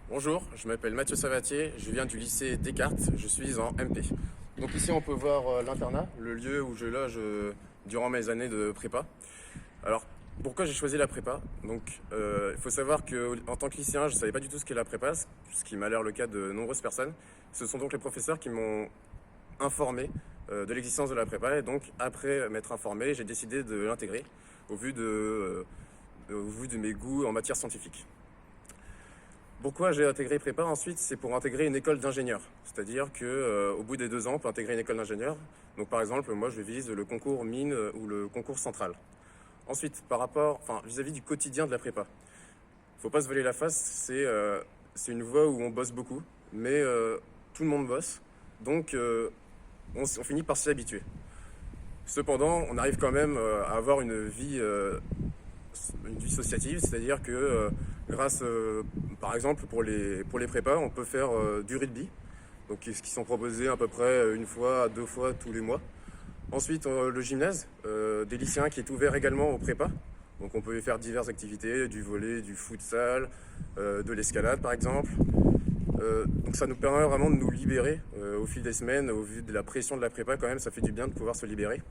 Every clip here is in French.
Bonjour, je m'appelle Mathieu Savatier, je viens du lycée Descartes, je suis en MP. Donc ici on peut voir l'internat, le lieu où je loge durant mes années de prépa. Alors pourquoi j'ai choisi la prépa? Donc il faut savoir qu'en tant que lycéen je ne savais pas du tout ce qu'est la prépa, ce qui m'a l'air le cas de nombreuses personnes. Ce sont donc les professeurs qui m'ont informé de l'existence de la prépa et donc après m'être informé j'ai décidé de l'intégrer au au vu de mes goûts en matière scientifique. Pourquoi j'ai intégré prépa ensuite? C'est pour intégrer une école d'ingénieur. C'est-à-dire que au bout des 2 ans, on peut intégrer une école d'ingénieur. Donc par exemple, moi je vise le concours mine ou le concours central. Ensuite, vis-à-vis du quotidien de la prépa, faut pas se voiler la face, c'est une voie où on bosse beaucoup, mais tout le monde bosse, donc on finit par s'y habituer. Cependant, on arrive quand même à avoir une vie associative, c'est-à-dire que grâce, par exemple, pour les prépas, on peut faire du rugby, donc qui sont proposés à peu près une fois, 2 fois tous les mois. Ensuite, le gymnase, des lycéens qui est ouvert également aux prépas. Donc on peut y faire diverses activités, du volley, du futsal, de l'escalade par exemple. Donc ça nous permet vraiment de nous libérer au fil des semaines, au vu de la pression de la prépa quand même, ça fait du bien de pouvoir se libérer.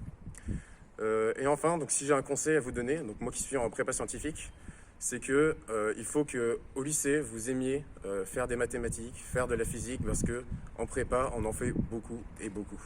Et enfin, donc si j'ai un conseil à vous donner, donc moi qui suis en prépa scientifique, c'est que il faut que au lycée vous aimiez faire des mathématiques, faire de la physique, parce que en prépa on en fait beaucoup et beaucoup.